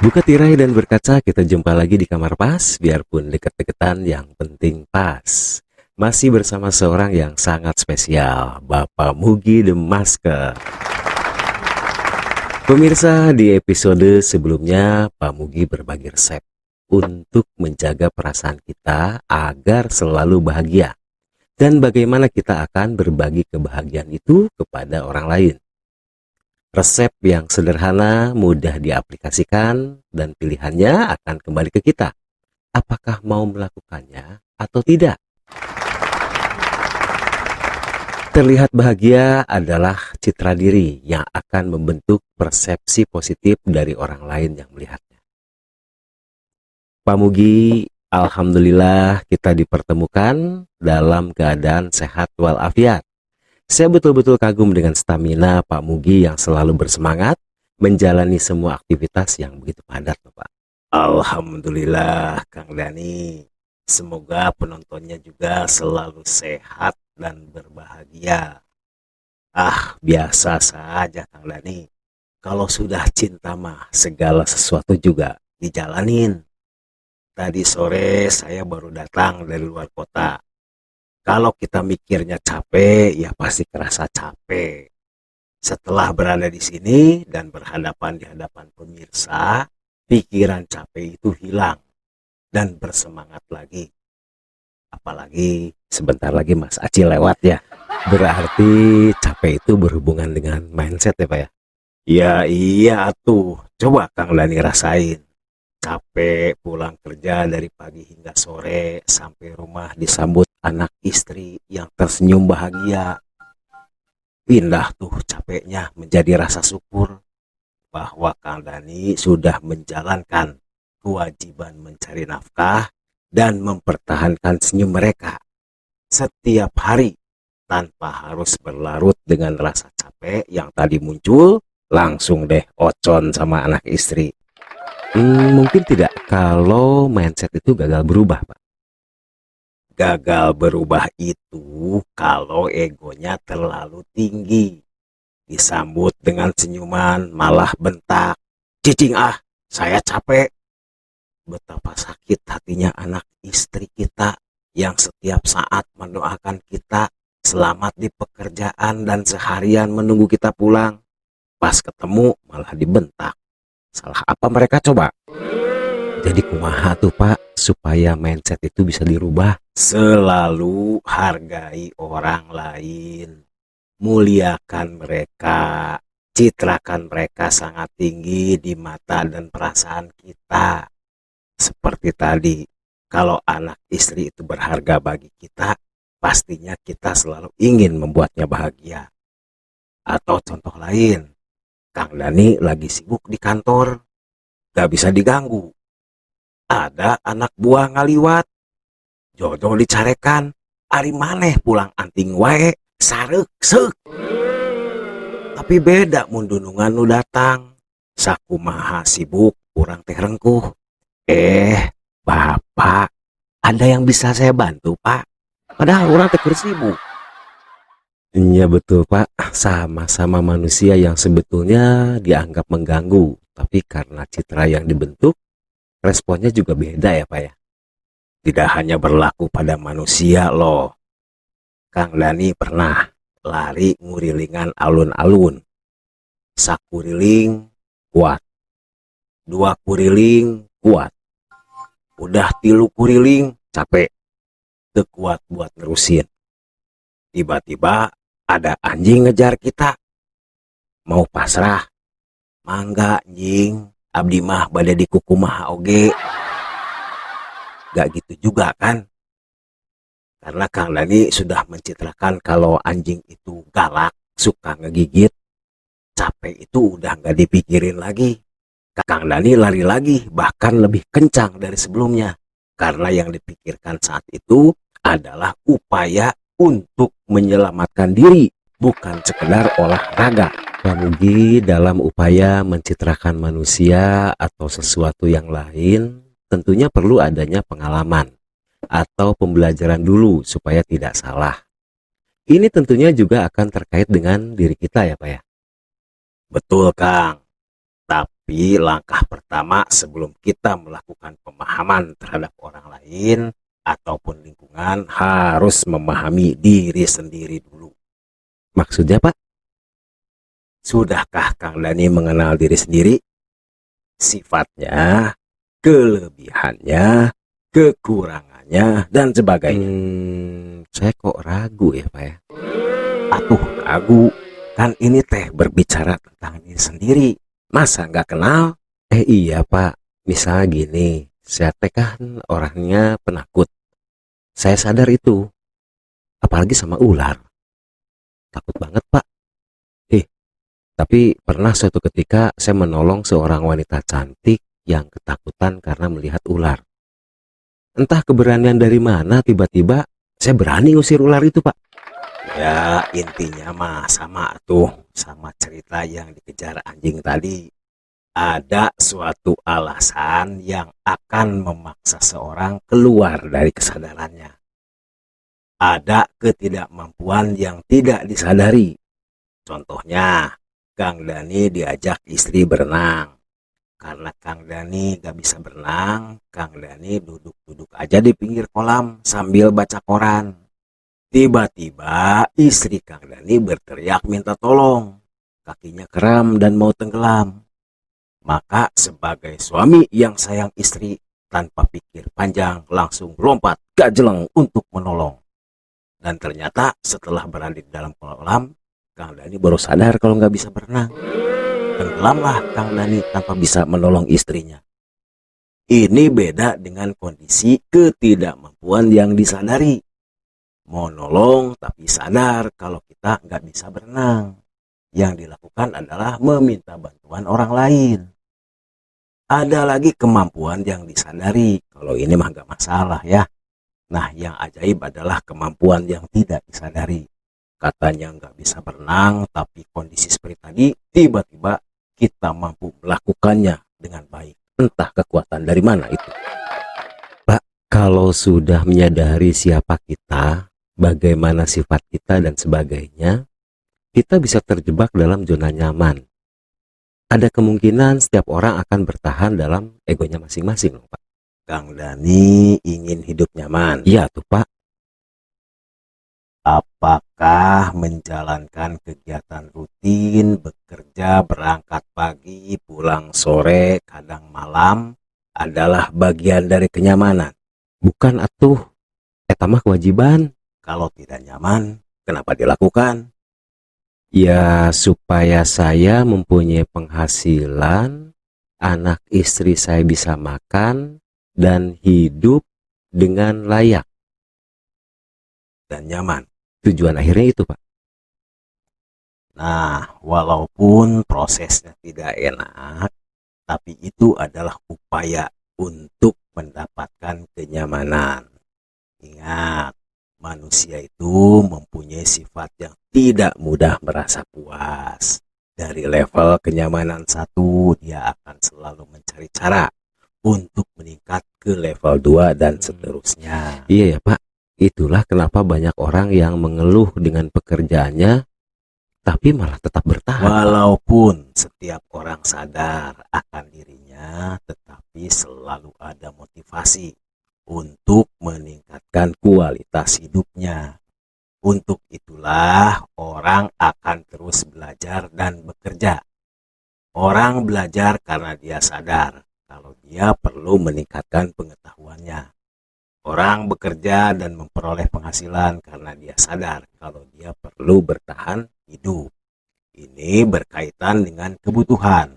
Buka tirai dan berkaca, kita jumpa lagi di kamar pas, biarpun deket-deketan yang penting pas. Masih bersama seorang yang sangat spesial, Bapak Mugi The Masker. Pemirsa, di episode sebelumnya, Pak Mugi berbagi resep untuk menjaga perasaan kita agar selalu bahagia. Dan bagaimana kita akan berbagi kebahagiaan itu kepada orang lain. Resep yang sederhana, mudah diaplikasikan, dan pilihannya akan kembali ke kita. Apakah mau melakukannya atau tidak? Terlihat bahagia adalah citra diri yang akan membentuk persepsi positif dari orang lain yang melihatnya. Pak Mugi, alhamdulillah kita dipertemukan dalam keadaan sehat walafiat. Saya betul-betul kagum dengan stamina Pak Mugi yang selalu bersemangat menjalani semua aktivitas yang begitu padat, Pak. Alhamdulillah, Kang Dani. Semoga penontonnya juga selalu sehat dan berbahagia. Biasa saja, Kang Dani. Kalau sudah cinta mah segala sesuatu juga dijalanin. Tadi sore saya baru datang dari luar kota. Kalau kita mikirnya capek, ya pasti kerasa capek. Setelah berada di sini dan berhadapan di hadapan pemirsa, pikiran capek itu hilang dan bersemangat lagi. Apalagi sebentar lagi Mas Aci lewat ya. Berarti capek itu berhubungan dengan mindset ya Pak ya? Ya iya tuh, coba Kang Dani rasain. Capek pulang kerja dari pagi hingga sore, sampai rumah disambut anak istri yang tersenyum bahagia. Pindah tuh capeknya menjadi rasa syukur bahwa Kang Dani sudah menjalankan kewajiban mencari nafkah dan mempertahankan senyum mereka setiap hari tanpa harus berlarut dengan rasa capek yang tadi muncul. Langsung deh ocon sama anak istri. Mungkin tidak kalau mindset itu gagal berubah, Pak. Gagal berubah itu kalau egonya terlalu tinggi. Disambut dengan senyuman malah bentak. Cicing saya capek. Betapa sakit hatinya anak istri kita yang setiap saat mendoakan kita selamat di pekerjaan dan seharian menunggu kita pulang. Pas ketemu malah dibentak. Salah apa mereka coba? Jadi kumaha tuh Pak supaya mindset itu bisa dirubah? Selalu hargai orang lain, muliakan mereka, citrakan mereka sangat tinggi di mata dan perasaan kita. Seperti tadi, kalau anak istri itu berharga bagi kita, pastinya kita selalu ingin membuatnya bahagia. Atau contoh lain, Kang Dani lagi sibuk di kantor, gak bisa diganggu. Ada anak buah ngaliwat, jodoh dicarekan, ari maneh pulang anting wae, sarek seuk. Tapi beda mun dunungan nu datang, sakumaha sibuk urang teh rengkuh. Bapak, ada yang bisa saya bantu Pak? Padahal orang teh keur sibuk. Iya betul Pak, sama-sama manusia yang sebetulnya dianggap mengganggu, tapi karena citra yang dibentuk, responnya juga beda ya Pak ya. Tidak hanya berlaku pada manusia loh. Kang Dani pernah lari ngurilingan alun-alun. Sakuriling kuat, 2 kuriling kuat, udah 3 kuriling capek, teu kuat buat nerusin. Tiba-tiba ada anjing ngejar kita. Mau pasrah? Mangga anjing, abdi mah bade dikukumaha oge. Gak gitu juga kan? Karena Kang Dani sudah mencitrakan kalau anjing itu galak, suka ngegigit. Capek itu udah gak dipikirin lagi. Kang Dani lari lagi, bahkan lebih kencang dari sebelumnya. Karena yang dipikirkan saat itu adalah upaya untuk menyelamatkan diri, bukan sekedar olahraga. Pak Mugi dalam upaya mencitrakan manusia atau sesuatu yang lain, tentunya perlu adanya pengalaman atau pembelajaran dulu supaya tidak salah. Ini tentunya juga akan terkait dengan diri kita ya Pak ya. Betul Kang. Tapi langkah pertama sebelum kita melakukan pemahaman terhadap orang lain ataupun lingkungan harus memahami diri sendiri dulu. Maksudnya Pak? Sudahkah Kang Dani mengenal diri sendiri? Sifatnya, kelebihannya, kekurangannya, dan sebagainya. Saya kok ragu ya Pak ya? Atuh ragu, kan ini teh berbicara tentang diri sendiri. Masa nggak kenal? Iya Pak, misalnya gini, saya teh kan orangnya penakut. Saya sadar itu, apalagi sama ular. Takut banget Pak. Tapi pernah suatu ketika saya menolong seorang wanita cantik yang ketakutan karena melihat ular. Entah keberanian dari mana tiba-tiba saya berani usir ular itu Pak. Ya intinya mah sama tuh, sama cerita yang dikejar anjing tadi. Ada suatu alasan yang akan memaksa seorang keluar dari kesadarannya. Ada ketidakmampuan yang tidak disadari. Contohnya, Kang Dani diajak istri berenang. Karena Kang Dani gak bisa berenang, Kang Dani duduk-duduk aja di pinggir kolam sambil baca koran. Tiba-tiba istri Kang Dani berteriak minta tolong. Kakinya kram dan mau tenggelam. Maka sebagai suami yang sayang istri, tanpa pikir panjang langsung lompat gajeleng untuk menolong. Dan ternyata setelah berada di dalam kolam, Kang Dani baru sadar kalau nggak bisa berenang. Tenggelamlah Kang Dani tanpa bisa menolong istrinya. Ini beda dengan kondisi ketidakmampuan yang disadari. Mau nolong tapi sadar kalau kita nggak bisa berenang. Yang dilakukan adalah meminta bantuan orang lain. Ada lagi kemampuan yang disadari. Kalau ini mah nggak masalah ya. Nah yang ajaib adalah kemampuan yang tidak disadari. Katanya nggak bisa berenang, tapi kondisi seperti tadi, tiba-tiba kita mampu melakukannya dengan baik. Entah kekuatan dari mana itu. Pak, kalau sudah menyadari siapa kita, bagaimana sifat kita dan sebagainya, kita bisa terjebak dalam zona nyaman. Ada kemungkinan setiap orang akan bertahan dalam egonya masing-masing, Pak. Kang Dani ingin hidup nyaman. Iya tuh, Pak. Apakah menjalankan kegiatan rutin, bekerja, berangkat pagi, pulang sore, kadang malam adalah bagian dari kenyamanan? Bukan atuh, eta mah kewajiban. Kalau tidak nyaman, kenapa dilakukan? Ya supaya saya mempunyai penghasilan, anak istri saya bisa makan, dan hidup dengan layak dan nyaman. Tujuan akhirnya itu Pak. Nah, walaupun prosesnya tidak enak, tapi itu adalah upaya untuk mendapatkan kenyamanan. Ingat, manusia itu mempunyai sifat yang tidak mudah merasa puas. Dari level kenyamanan 1, dia akan selalu mencari cara untuk meningkat ke level 2 dan seterusnya. Iya ya Pak. Itulah kenapa banyak orang yang mengeluh dengan pekerjaannya tapi malah tetap bertahan. Walaupun setiap orang sadar akan dirinya, tetapi selalu ada motivasi untuk meningkatkan kualitas hidupnya. Untuk itulah orang akan terus belajar dan bekerja. Orang belajar karena dia sadar kalau dia perlu meningkatkan pengetahuannya. Orang bekerja dan memperoleh penghasilan karena dia sadar kalau dia perlu bertahan hidup. Ini berkaitan dengan kebutuhan.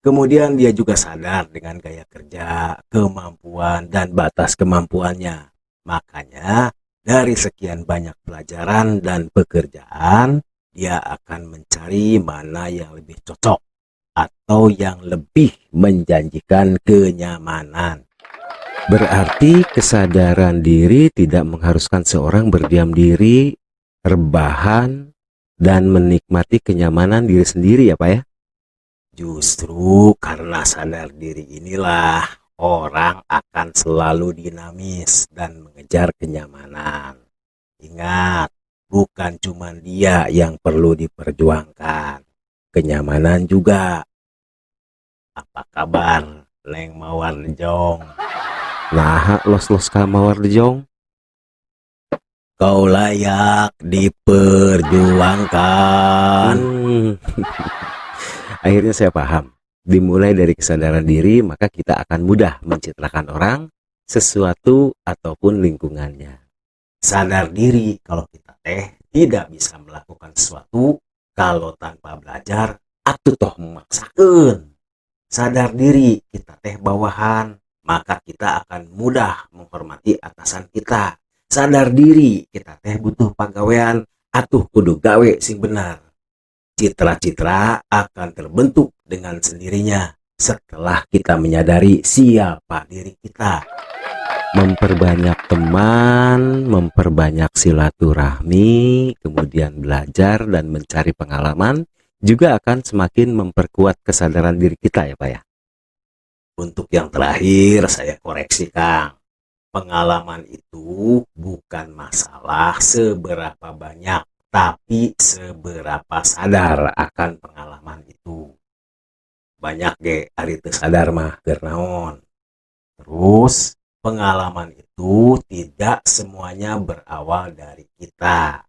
Kemudian dia juga sadar dengan gaya kerja, kemampuan, dan batas kemampuannya. Makanya dari sekian banyak pelajaran dan pekerjaan, dia akan mencari mana yang lebih cocok atau yang lebih menjanjikan kenyamanan. Berarti kesadaran diri tidak mengharuskan seorang berdiam diri, rebahan, dan menikmati kenyamanan diri sendiri ya Pak ya? Justru karena sadar diri inilah orang akan selalu dinamis dan mengejar kenyamanan. Ingat, bukan cuma dia yang perlu diperjuangkan, kenyamanan juga. Apa kabar, Neng Mawar Jong? Nah, los-los ka Mawar Jong. Kau layak diperjuangkan. Akhirnya saya paham. Dimulai dari kesadaran diri, maka kita akan mudah mencitrakan orang, sesuatu, ataupun lingkungannya. Sadar diri kalau kita tidak bisa melakukan sesuatu kalau tanpa belajar atuh toh memaksakan. Sadar diri kita bawahan, maka kita akan mudah menghormati atasan kita. Sadar diri kita butuh pagawean, atuh kudu gawe sing benar. Citra-citra akan terbentuk dengan sendirinya setelah kita menyadari siapa diri kita. Memperbanyak teman, memperbanyak silaturahmi, kemudian belajar dan mencari pengalaman juga akan semakin memperkuat kesadaran diri kita ya Pak ya. Untuk yang terakhir saya koreksi Kang. Pengalaman itu bukan masalah seberapa banyak, tapi seberapa sadar akan pengalaman itu. Banyak ge ari teu sadar mah keur naon. Terus pengalaman itu tidak semuanya berawal dari kita.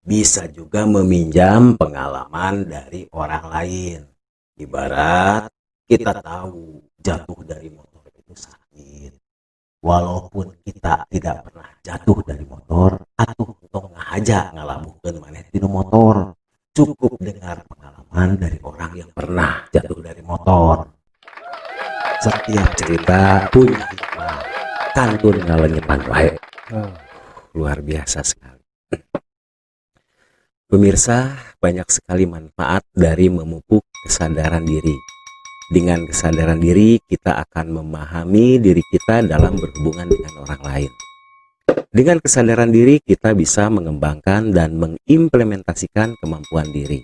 Bisa juga meminjam pengalaman dari orang lain. Ibarat kita tahu jatuh dari motor itu sakit. Walaupun kita tidak pernah jatuh dari motor, atuh tong aja ngalabuhkeun maneh tinu motor. Cukup dengar pengalaman dari orang yang pernah jatuh dari motor. Setiap cerita punya hikmah. Kantun ngalenyepan wae. Luar biasa sekali. Pemirsa, banyak sekali manfaat dari memupuk kesadaran diri. Dengan kesadaran diri, kita akan memahami diri kita dalam berhubungan dengan orang lain. Dengan kesadaran diri, kita bisa mengembangkan dan mengimplementasikan kemampuan diri.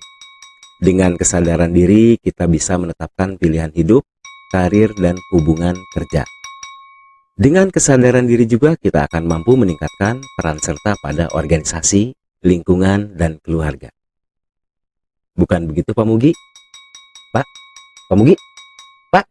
Dengan kesadaran diri, kita bisa menetapkan pilihan hidup, karir, dan hubungan kerja. Dengan kesadaran diri juga, kita akan mampu meningkatkan peran serta pada organisasi, lingkungan, dan keluarga. Bukan begitu Pak Mugi? Pak? Pak Mugi? Pak?